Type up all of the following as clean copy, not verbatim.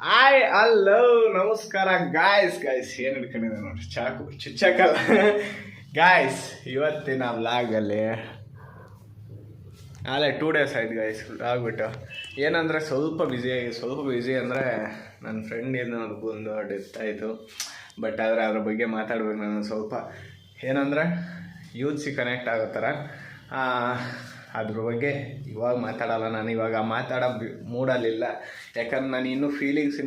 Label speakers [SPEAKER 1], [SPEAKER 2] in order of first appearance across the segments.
[SPEAKER 1] Hi hello ನಮಸ್ಕಾರ guys ಏನು ಹಿಡ್ಕೊಂಡಿದೆ ನೋಡಿ ಚಾಕು ಚುಚ್ಚಕಲ್ಲ ಗಾಯ್ಸ್. ಇವತ್ತಿನ ವ್ಲಾಗಲ್ಲಿ ಅಲ್ಲೇ 2 days ಆಯ್ತು ಗಾಯ್ಸ್ ಆಗ್ಬಿಟ್ಟು. ಏನಂದರೆ ಸ್ವಲ್ಪ ಬ್ಯುಸಿ ಅಂದರೆ ನನ್ನ ಫ್ರೆಂಡ್ ಒಂದು ಡೆತ್ ಆಯಿತು. ಬಟ್ ಆದರೆ ಅದ್ರ ಬಗ್ಗೆ ಮಾತಾಡ್ಬೇಕು ನಾನು ಸ್ವಲ್ಪ. ಏನಂದರೆ ಯೂತ್ಸಿಗೆ ಕನೆಕ್ಟ್ ಆಗೋ ಥರ ಅದ್ರ ಬಗ್ಗೆ ಇವಾಗ ಮಾತಾಡಲ್ಲ. ನಾನು ಇವಾಗ ಮಾತಾಡೋ ಮೂಡಲ್ಲಿಲ್ಲ, ಯಾಕಂದ್ರೆ ನಾನು ಇನ್ನೂ ಫೀಲಿಂಗ್ಸ್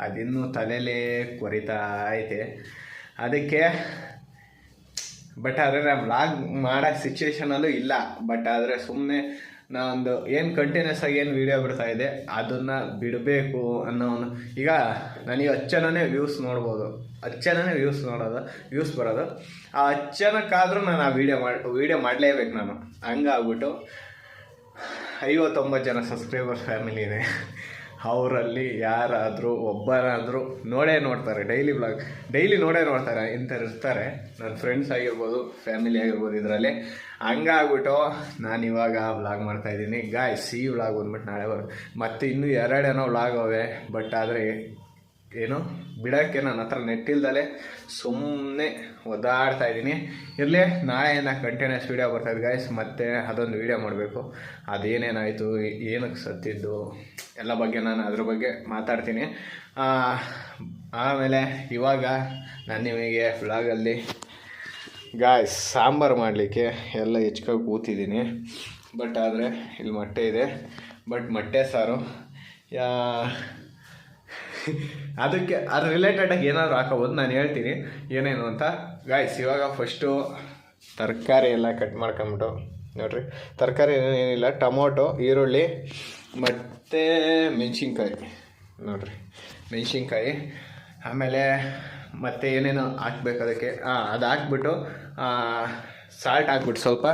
[SPEAKER 1] ಅದಿನ್ನೂ ತಲೆಯಲ್ಲೇ ಕೊರಿತಾ ಐತೆ ಅದಕ್ಕೆ. ಬಟ್ ಆದರೆ ನಾನು ವ್ಲಾಗ್ ಮಾಡೋ ಸಿಚುವೇಶನಲ್ಲೂ ಇಲ್ಲ. ಬಟ್ ಆದರೆ ಸುಮ್ಮನೆ ನಾನೊಂದು ಏನು ಕಂಟಿನ್ಯೂಸ್ ಆಗಿ ಏನು ವೀಡಿಯೋ ಬಿಡ್ತಾಯಿದ್ದೆ ಅದನ್ನು ಬಿಡಬೇಕು ಅನ್ನೋ ಈಗ ನನಗೆ ಅಚ್ಚನೇ ವ್ಯೂಸ್ ನೋಡ್ಬೋದು, ಅಚ್ಚನೇ ವ್ಯೂಸ್ ಬರೋದು. ಆ ಅಚ್ಚನಕ್ಕಾದರೂ ನಾನು ಆ ವೀಡಿಯೋ ಮಾಡಲೇಬೇಕು ನಾನು. ಹಂಗಾಗ್ಬಿಟ್ಟು 59 ಜನ ಸಬ್ಸ್ಕ್ರೈಬರ್ಸ್ ಫ್ಯಾಮಿಲಿ ಇದೆ. ಅವರಲ್ಲಿ ಯಾರಾದರೂ ಒಬ್ಬರಾದರೂ ನೋಡ್ತಾರೆ, ಡೈಲಿ ನೋಡ್ತಾರೆ. ಇಂಥವ್ರು ಇರ್ತಾರೆ, ನನ್ನ ಫ್ರೆಂಡ್ಸ್ ಆಗಿರ್ಬೋದು, ಫ್ಯಾಮಿಲಿ ಆಗಿರ್ಬೋದು. ಇದರಲ್ಲಿ ಹಂಗಾಗ್ಬಿಟ್ಟು ನಾನು ಇವಾಗ ವ್ಲಾಗ್ ಮಾಡ್ತಾಯಿದ್ದೀನಿ ಗಾಯ್ಸ್. ಈ ವ್ಲಾಗ್ ಬಂದ್ಬಿಟ್ಟು ನಾಳೆ ಮತ್ತು ಇನ್ನೂ 2 ವ್ಲಾಗ್ ಅವೆ. ಬಟ್ ಆದರೆ ಏನು ಬಿಡೋಕ್ಕೆ ನನ್ನ ಹತ್ರ ನೆಟ್ಟಿಲ್ದಲೆ ಸುಮ್ಮನೆ ಒದ್ದಾಡ್ತಾ ಇದ್ದೀನಿ. ಇರಲಿ, ನಾಳೆಯಿಂದ ಕಂಟಿನ್ಯೂಸ್ ವೀಡಿಯೋ ಬರ್ತಾಯಿದ್ದು ಗಾಯ್ಸ್. ಮತ್ತು ಅದೊಂದು ವೀಡಿಯೋ ಮಾಡಬೇಕು, ಅದೇನೇನಾಯಿತು, ಏನಕ್ಕೆ ಸತ್ತಿದ್ದು ಎಲ್ಲ ಬಗ್ಗೆ ನಾನು ಅದ್ರ ಬಗ್ಗೆ ಮಾತಾಡ್ತೀನಿ. ಆಮೇಲೆ ಇವಾಗ ನಾನು ನಿಮಗೆ ವ್ಲಾಗಲ್ಲಿ ಗಾಯ್ಸ್ ಸಾಂಬಾರು ಮಾಡಲಿಕ್ಕೆ ಎಲ್ಲ ಹೆಚ್ಕೊಂಡು ಕೂತಿದ್ದೀನಿ. ಬಟ್ ಆದರೆ ಇಲ್ಲಿ ಮೊಟ್ಟೆ ಇದೆ, ಬಟ್ ಮೊಟ್ಟೆ ಸಾರು ಅದಕ್ಕೆ ಅದ್ರ ರಿಲೇಟೆಡಾಗಿ ಏನಾದರೂ ಹಾಕೋಬೋದು. ನಾನು ಹೇಳ್ತೀನಿ ಏನೇನು ಅಂತ ಗಾಯ್ಸ್. ಇವಾಗ ಫಸ್ಟು ತರಕಾರಿ ಎಲ್ಲ ಕಟ್ ಮಾಡ್ಕೊಂಬಿಟ್ಟು ನೋಡಿರಿ. ತರಕಾರಿ ಏನಿಲ್ಲ, ಟೊಮೊಟೊ, ಈರುಳ್ಳಿ ಮತ್ತು ಮೆಣಸಿನ್ಕಾಯಿ ನೋಡಿರಿ, ಮೆಣಸಿನ್ಕಾಯಿ. ಆಮೇಲೆ ಮತ್ತು ಏನೇನು ಹಾಕ್ಬೇಕು ಅದಕ್ಕೆ ಅದು ಹಾಕ್ಬಿಟ್ಟು ಸಾಲ್ಟ್ ಹಾಕ್ಬಿಟ್ಟು ಸ್ವಲ್ಪ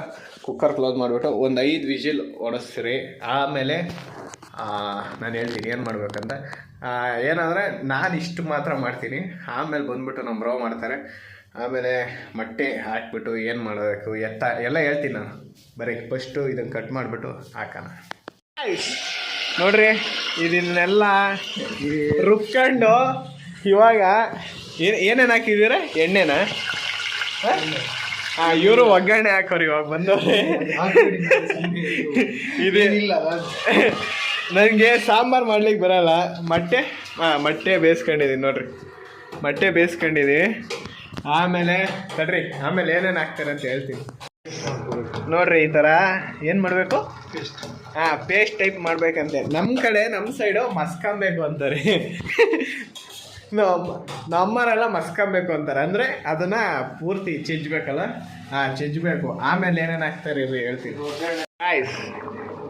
[SPEAKER 1] ಕುಕ್ಕರ್ ಕ್ಲೋಸ್ ಮಾಡಿಬಿಟ್ಟು ಒಂದು 5 ವಿಜಿಲ್ ಹೊಡೆಸ್ರಿ. ಆಮೇಲೆ ನಾನು ಹೇಳ್ತೀನಿ ಏನು ಮಾಡ್ಬೇಕಂತ. ಏನಂದರೆ ನಾನು ಇಷ್ಟು ಮಾತ್ರ ಮಾಡ್ತೀನಿ, ಆಮೇಲೆ ಬಂದ್ಬಿಟ್ಟು ನಮ್ಮ ಬ್ರೋ ಮಾಡ್ತಾರೆ. ಆಮೇಲೆ ಮೊಟ್ಟೆ ಹಾಕ್ಬಿಟ್ಟು ಏನು ಮಾಡಬೇಕು ಎಲ್ಲ ಹೇಳ್ತೀನಿ ನಾನು. ಬರೀ ಫಸ್ಟು ಇದನ್ನು ಕಟ್ ಮಾಡಿಬಿಟ್ಟು ಹಾಕೋಣ ನೋಡ್ರಿ. ಇದನ್ನೆಲ್ಲ ರುಬ್ಕೊಂಡು ಇವಾಗ ಏನೇನು ಹಾಕಿದ್ದೀರ? ಎಣ್ಣೆನಾ? ಇವರು ಒಗ್ಗರಣೆ ಹಾಕೋರು ಇವಾಗ ಬಂದವ್ರೆ. ಇದೇನಿಲ್ಲ, ನನಗೆ ಸಾಂಬಾರು ಮಾಡ್ಲಿಕ್ಕೆ ಬರಲ್ಲ. ಮೊಟ್ಟೆ ಬೇಯಿಸ್ಕೊಂಡಿದ್ದೀನಿ ನೋಡ್ರಿ, ಮೊಟ್ಟೆ ಬೇಯಿಸ್ಕೊಂಡಿದ್ದೀವಿ. ಆಮೇಲೆ ತಡ್ರಿ, ಆಮೇಲೆ ಏನೇನು ಹಾಕ್ತಾರೆ ಅಂತ ಹೇಳ್ತೀನಿ ನೋಡ್ರಿ. ಈ ಥರ ಏನು ಮಾಡಬೇಕು? ಪೇಸ್ಟ್ ಟೈಪ್ ಮಾಡ್ಬೇಕಂತೆ. ನಮ್ಮ ಸೈಡು ಮಸ್ಕೊಂಬೇಕು ಅಂತಾರೆ. ನಮ್ಮರೆಲ್ಲ ಮಸ್ಕೊಂಬೇಕು ಅಂತಾರೆ, ಅಂದರೆ ಅದನ್ನು ಪೂರ್ತಿ ಚೆಜ್ಬೇಕಲ್ಲ, ಚೆಜ್ಬೇಕು. ಆಮೇಲೆ ಏನೇನು ಹಾಕ್ತಾರೆ ಇರ್ರಿ ಹೇಳ್ತೀನಿ ಗಾಯ್ಸ್.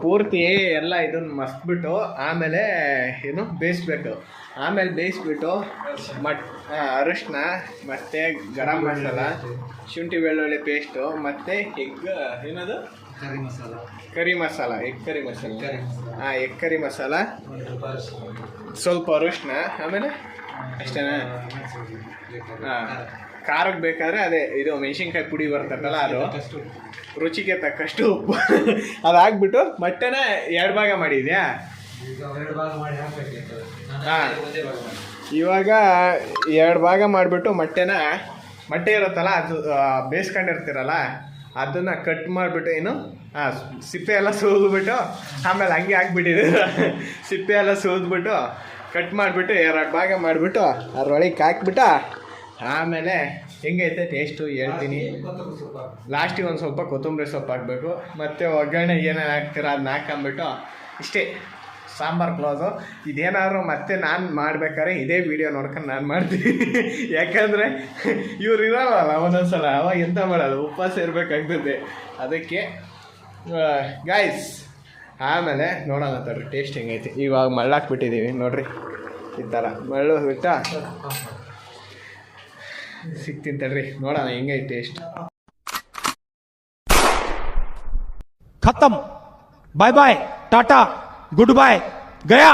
[SPEAKER 1] ಪೂರ್ತಿ ಎಲ್ಲ ಇದನ್ನು ಮಸ್ಬಿಟ್ಟು ಆಮೇಲೆ ಏನು ಬೇಯಿಸ್ಬೇಕು. ಆಮೇಲೆ ಬೇಯಿಸ್ಬಿಟ್ಟು ಅರಿಶಿನ ಮತ್ತು ಗರಂ ಮಸಾಲ, ಶುಂಠಿ ಬೆಳ್ಳುಳ್ಳಿ ಪೇಸ್ಟು ಮತ್ತು ಏನದು ಕರಿ ಮಸಾಲ, ಎಗ್ ಕರಿ ಮಸಾಲ, ಸ್ವಲ್ಪ ಅರಿಶಿನ. ಆಮೇಲೆ ಅಷ್ಟೇನಾ? ಖಾರಕ್ಕೆ ಬೇಕಾದ್ರೆ ಅದೇ ಇದು ಮೆಣಸಿನ್ಕಾಯಿ ಪುಡಿ ಬರ್ತದಲ್ಲ, ಅದು ರುಚಿಗೆ ತಕ್ಕಷ್ಟು ಉಪ್ಪು ಅದು ಹಾಕ್ಬಿಟ್ಟು ಮೊಟ್ಟೆನ 2 ಭಾಗ ಮಾಡಿದ್ಯಾ? ಇವಾಗ 2 ಭಾಗ ಮಾಡಿಬಿಟ್ಟು ಮೊಟ್ಟೆ ಇರುತ್ತಲ್ಲ, ಅದು ಬೇಯಿಸ್ಕೊಂಡಿರ್ತೀರಲ್ಲ, ಅದನ್ನು ಕಟ್ ಮಾಡಿಬಿಟ್ಟು ಏನು ಸಿಪ್ಪೆ ಎಲ್ಲ ಸುಲಿದ್ಬಿಟ್ಟು ಆಮೇಲೆ ಹಂಗೆ ಹಾಕ್ಬಿಟ್ಟಿದ್ದೀರ. ಸಿಪ್ಪೆ ಎಲ್ಲ ಸುಲಿದ್ಬಿಟ್ಟು ಕಟ್ ಮಾಡಿಬಿಟ್ಟು 2 ಭಾಗ ಮಾಡಿಬಿಟ್ಟು ಅದ್ರೊಳಗೆ ಹಾಕ್ಬಿಟ್ಟು ಆಮೇಲೆ ಹೆಂಗೈತೆ ಟೇಸ್ಟು ಹೇಳ್ತೀನಿ. ಲಾಸ್ಟಿಗೆ ಒಂದು ಸ್ವಲ್ಪ ಕೊತ್ತಂಬರಿ ಸೊಪ್ಪು ಹಾಕಬೇಕು. ಮತ್ತು ಒಗ್ಗರಣೆಗೆ ಏನೇನು ಹಾಕ್ತೀರ ಅದನ್ನ ಹಾಕೊಂಬಿಟ್ಟು ಇಷ್ಟೇ, ಸಾಂಬಾರು ಕ್ಲೋಸು. ಇದೇನಾದರೂ ಮತ್ತೆ ನಾನು ಮಾಡ್ಬೇಕಾದ್ರೆ ಇದೇ ವಿಡಿಯೋ ನೋಡ್ಕೊಂಡು ನಾನು ಮಾಡ್ತೀನಿ. ಯಾಕಂದರೆ ಇವ್ರು ಇರೋಲ್ಲ ಒಂದೊಂದ್ಸಲ, ಅವಾಗ ಎಂತ ಮಾಡೋದು, ಉಪವಾಸ ಇರಬೇಕಾಗ್ತದೆ ಅದಕ್ಕೆ ಗಾಯ್ಸ್. ಆಮೇಲೆ ನೋಡೋಣ ತಡ್ರಿ ಟೇಸ್ಟ್ ಹೆಂಗೈತಿ. ಇವಾಗ ಮಳ್ಳಾಕ್ಬಿಟ್ಟಿದ್ದೀವಿ ನೋಡ್ರಿ, ಈ ಥರ ಮಳ್ಳು ಬಿಟ್ಟ ಸಿಗ್ತೀನಿ ತಡ್ರಿ, ನೋಡೋಣ ಹೆಂಗೈತಿ ಟೇಸ್ಟ್.
[SPEAKER 2] खत्म, bye bye, tata, good bye, गया.